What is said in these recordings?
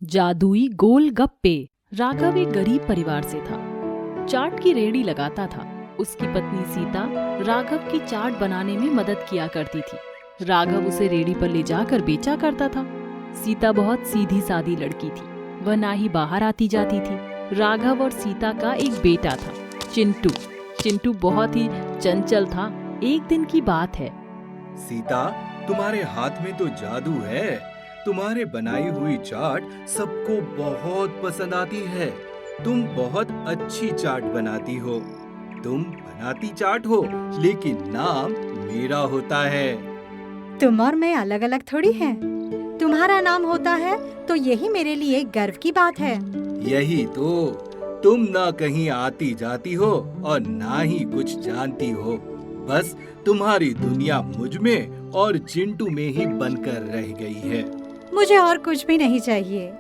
जादुई गोलगप्पे। राघव एक गरीब परिवार से था। चाट की रेहड़ी लगाता था। उसकी पत्नी सीता राघव की चाट बनाने में मदद किया करती थी। राघव उसे रेहड़ी पर ले जाकर बेचा करता था। सीता बहुत सीधी सादी लड़की थी। वह ना ही बाहर आती जाती थी। राघव और सीता का एक बेटा था, चिंटू। चिंटू बहुत ही चंचल था। एक दिन की बात है। सीता, तुम्हारे हाथ में तो जादू है। तुम्हारे बनाई हुई चाट सबको बहुत पसंद आती है। तुम बहुत अच्छी चाट बनाती हो। तुम बनाती चाट हो, लेकिन नाम मेरा होता है। तुम और मैं अलग अलग थोड़ी हैं। तुम्हारा नाम होता है तो यही मेरे लिए गर्व की बात है। यही तो, तुम ना कहीं आती जाती हो और ना ही कुछ जानती हो। बस तुम्हारी दुनिया मुझ में और चिंटू में ही बनकर रह गई है। मुझे और कुछ भी नहीं चाहिए।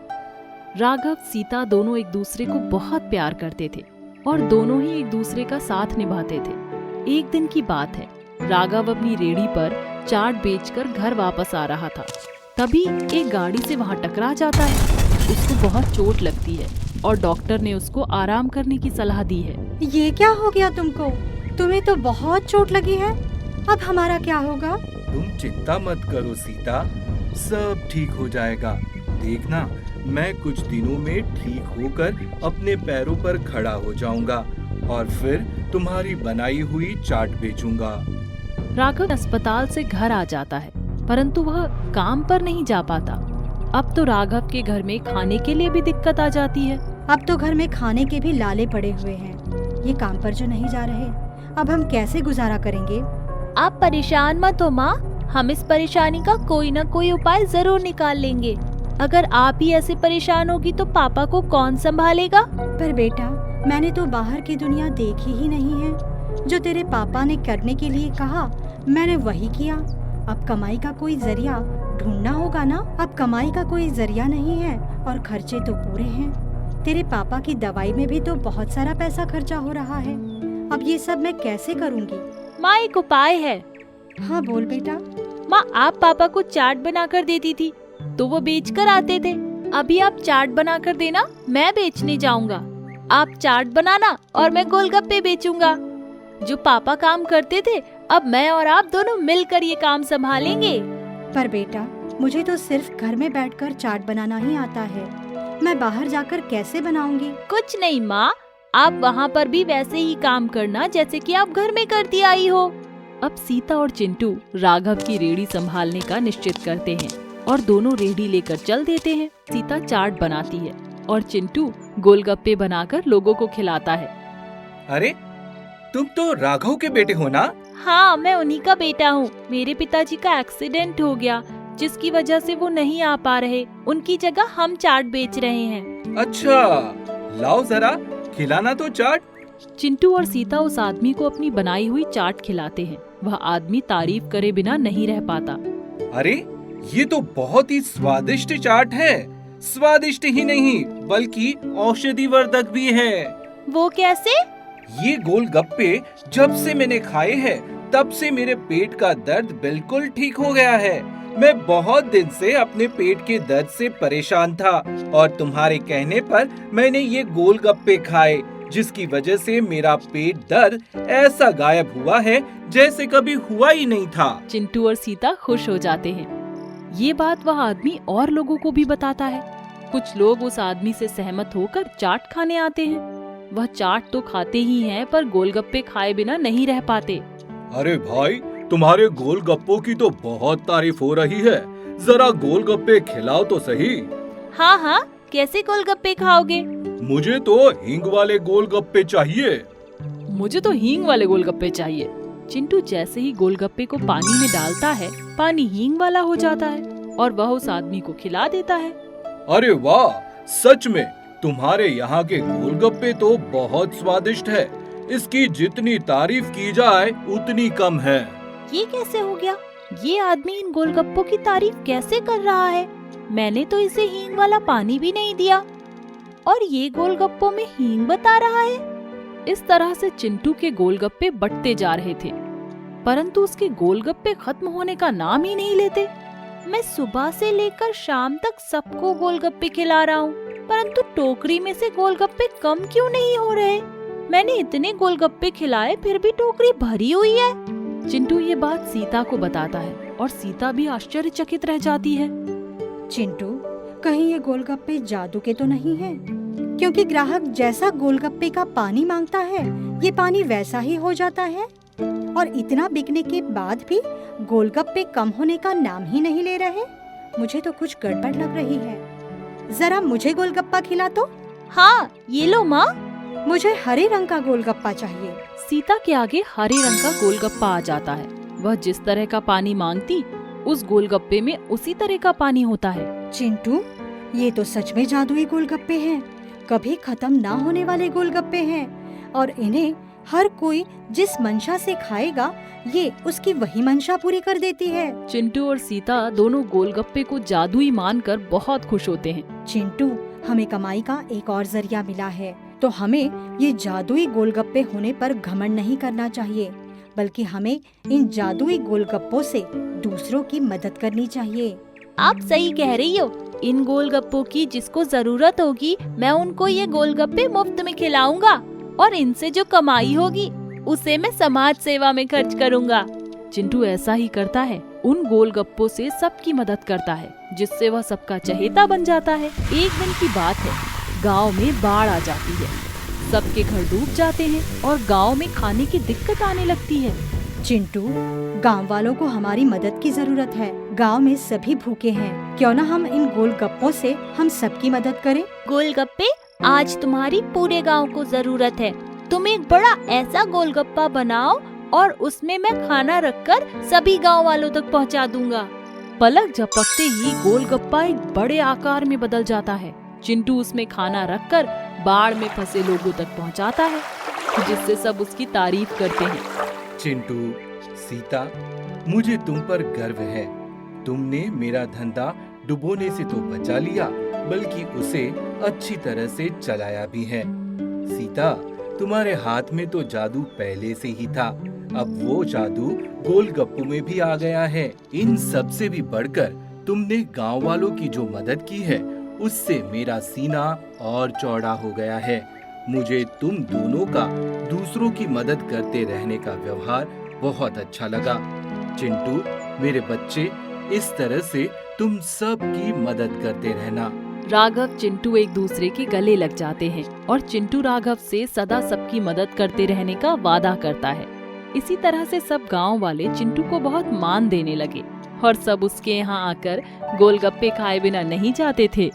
राघव सीता दोनों एक दूसरे को बहुत प्यार करते थे और दोनों ही एक दूसरे का साथ निभाते थे। एक दिन की बात है। राघव अपनी रेहड़ी पर चाट बेचकर घर वापस आ रहा था। तभी एक गाड़ी से वहां टकरा जाता है। उसको बहुत चोट लगती है और डॉक्टर ने उसको आराम करने की सलाह दी है। ये क्या हो गया तुमको? तुम्हें तो बहुत चोट लगी है। अब हमारा क्या होगा? तुम चिंता मत करो सीता, सब ठीक हो जाएगा। देखना, मैं कुछ दिनों में ठीक होकर अपने पैरों पर खड़ा हो जाऊंगा और फिर तुम्हारी बनाई हुई चाट बेचूंगा। राघव अस्पताल से घर आ जाता है, परंतु वह काम पर नहीं जा पाता। अब तो राघव के घर में खाने के लिए भी दिक्कत आ जाती है। अब तो घर में खाने के भी लाले पड़े हुए हैं। ये काम पर जो नहीं जा रहे, अब हम कैसे गुजारा करेंगे? आप परेशान मत हो माँ, हम इस परेशानी का कोई न कोई उपाय जरूर निकाल लेंगे। अगर आप ही ऐसे परेशान होगी तो पापा को कौन संभालेगा? पर बेटा, मैंने तो बाहर की दुनिया देखी ही नहीं है। जो तेरे पापा ने करने के लिए कहा, मैंने वही किया। अब कमाई का कोई जरिया ढूंढना होगा ना। अब कमाई का कोई जरिया नहीं है और खर्चे तो पूरे हैं। तेरे पापा की दवाई में भी तो बहुत सारा पैसा खर्चा हो रहा है। अब ये सब मैं कैसे करूँगी? माँ, एक उपाय है। हाँ बोल बेटा। माँ, आप पापा को चाट बना कर देती थी तो वो बेच कर आते थे। अभी आप चाट बना कर देना, मैं बेचने जाऊंगा। आप चाट बनाना और मैं गोलगप्पे बेचूंगा। जो पापा काम करते थे, अब मैं और आप दोनों मिलकर ये काम संभालेंगे। पर बेटा, मुझे तो सिर्फ घर में बैठकर चाट बनाना ही आता है। मैं बाहर जाकर कैसे बनाऊंगी? कुछ नहीं माँ, आप वहाँ पर भी वैसे ही काम करना जैसे कि आप घर में करती आई हो। अब सीता और चिंटू राघव की रेहड़ी संभालने का निश्चित करते हैं और दोनों रेहड़ी लेकर चल देते हैं। सीता चाट बनाती है और चिंटू गोलगप्पे बनाकर लोगों को खिलाता है। अरे, तुम तो राघव के बेटे हो ना? हाँ, मैं उन्हीं का बेटा हूँ। मेरे पिताजी का एक्सीडेंट हो गया, जिसकी वजह से वो नहीं आ पा रहे। उनकी जगह हम चाट बेच रहे हैं। अच्छा, लाओ जरा, खिलाना तो चाट। चिंटू और सीता उस आदमी को अपनी बनाई हुई चाट खिलाते हैं। वह आदमी तारीफ करे बिना नहीं रह पाता। अरे, ये तो बहुत ही स्वादिष्ट चाट है। स्वादिष्ट ही नहीं बल्कि औषधिवर्धक भी है। वो कैसे? ये गोलगप्पे जब से मैंने खाए हैं, तब से मेरे पेट का दर्द बिल्कुल ठीक हो गया है। मैं बहुत दिन से अपने पेट के दर्द से परेशान था और तुम्हारे कहने पर मैंने ये गोलगप्पे खाए, जिसकी वजह से मेरा पेट दर्द ऐसा गायब हुआ है जैसे कभी हुआ ही नहीं था। चिंटू और सीता खुश हो जाते हैं। ये बात वह आदमी और लोगों को भी बताता है। कुछ लोग उस आदमी से सहमत होकर चाट खाने आते हैं। वह चाट तो खाते ही हैं, पर गोलगप्पे खाए बिना नहीं रह पाते। अरे भाई, तुम्हारे गोलगप्पों की तो बहुत तारीफ हो रही है। जरा गोलगप्पे खिलाओ तो सही। हाँ हाँ, कैसे गोलगप्पे खाओगे? मुझे तो हींग वाले गोलगप्पे चाहिए। मुझे तो हींग वाले गोलगप्पे चाहिए। चिंटू जैसे ही गोलगप्पे को पानी में डालता है, पानी हींग वाला हो जाता है और वह उस आदमी को खिला देता है। अरे वाह, सच में तुम्हारे यहाँ के गोलगप्पे तो बहुत स्वादिष्ट है। इसकी जितनी तारीफ की जाए उतनी कम है। ये कैसे हो गया? ये आदमी इन गोलगप्पों की तारीफ कैसे कर रहा है? मैंने तो इसे हींग वाला पानी भी नहीं दिया और ये गोलगप्पों में हींग बता रहा है। इस तरह से चिंटू के गोलगप्पे बढ़ते जा रहे थे, परंतु उसके गोलगप्पे खत्म होने का नाम ही नहीं लेते। मैं सुबह से लेकर शाम तक सबको गोलगप्पे खिला रहा हूँ, परंतु टोकरी में से गोलगप्पे कम क्यों नहीं हो रहे? मैंने इतने गोलगप्पे खिलाए फिर भी टोकरी भरी हुई है। चिंटू ये बात सीता को बताता है और सीता भी आश्चर्यचकित रह जाती है। चिंटू, कहीं ये गोलगप्पे जादू के तो नहीं हैं? क्योंकि ग्राहक जैसा गोलगप्पे का पानी मांगता है, ये पानी वैसा ही हो जाता है। और इतना बिकने के बाद भी गोलगप्पे कम होने का नाम ही नहीं ले रहे। मुझे तो कुछ गड़बड़ लग रही है। जरा मुझे गोलगप्पा खिला तो। हाँ, ये लो माँ। मुझे हरे रंग का गोलगप्पा चाहिए। सीता के आगे हरे रंग का गोलगप्पा आ जाता है। वह जिस तरह का पानी मांगती, उस गोलगप्पे में उसी तरह का पानी होता है। चिंटू, ये तो सच में जादुई गोलगप्पे हैं। कभी खत्म ना होने वाले गोलगप्पे हैं और इन्हें हर कोई जिस मंशा से खाएगा, ये उसकी वही मंशा पूरी कर देती है। चिंटू और सीता दोनों गोलगप्पे को जादुई मानकर बहुत खुश होते हैं। चिंटू, हमें कमाई का एक और जरिया मिला है, तो हमें ये जादुई गोलगप्पे होने पर घमंड नहीं करना चाहिए, बल्कि हमें इन जादुई गोलगप्पों से दूसरों की मदद करनी चाहिए। आप सही कह रही हो। इन गोलगप्पों की जिसको जरूरत होगी, मैं उनको ये गोलगप्पे मुफ्त में खिलाऊंगा और इनसे जो कमाई होगी उसे मैं समाज सेवा में खर्च करूंगा। चिंटू ऐसा ही करता है। उन गोलगप्पों से सबकी मदद करता है, जिससे वह सबका चहेता बन जाता है। एक दिन की बात है, गांव में बाढ़ आ जाती है। सबके घर डूब जाते हैं और गांव में खाने की दिक्कत आने लगती है। चिंटू, गांव वालों को हमारी मदद की जरूरत है। गांव में सभी भूखे हैं। क्यों न हम इन गोलगप्पों से हम सबकी मदद करें? गोलगप्पे, आज तुम्हारी पूरे गांव को जरूरत है। तुम एक बड़ा ऐसा गोलगप्पा बनाओ और उसमें मैं खाना रखकर सभी गांव वालों तक पहुंचा दूंगा। पलक झपकते ही गोलगप्पा एक बड़े आकार में बदल जाता है। चिंटू उसमें खाना रखकर बाढ़ में फंसे लोगों तक पहुंचाता है, जिससे सब उसकी तारीफ करते हैं। चिंटू, सीता, मुझे तुम पर गर्व है। तुमने मेरा धंधा डुबोने से तो बचा लिया, बल्कि उसे अच्छी तरह से चलाया भी है। सीता, तुम्हारे हाथ में तो जादू पहले से ही था, अब वो जादू गोलगप्पों में भी आ गया है। इन सब से भी बढ़कर तुमने गांव वालों की जो मदद की है, उससे मेरा सीना और चौड़ा हो गया है। मुझे तुम दोनों का दूसरों की मदद करते रहने का व्यवहार बहुत अच्छा लगा। चिंटू, मेरे बच्चे, इस तरह से तुम सब की मदद करते रहना। राघव चिंटू एक दूसरे के गले लग जाते हैं और चिंटू राघव से सदा सबकी मदद करते रहने का वादा करता है। इसी तरह से सब गांव वाले चिंटू को बहुत मान देने लगे और सब उसके यहाँ आकर गोलगप्पे खाए बिना नहीं जाते थे।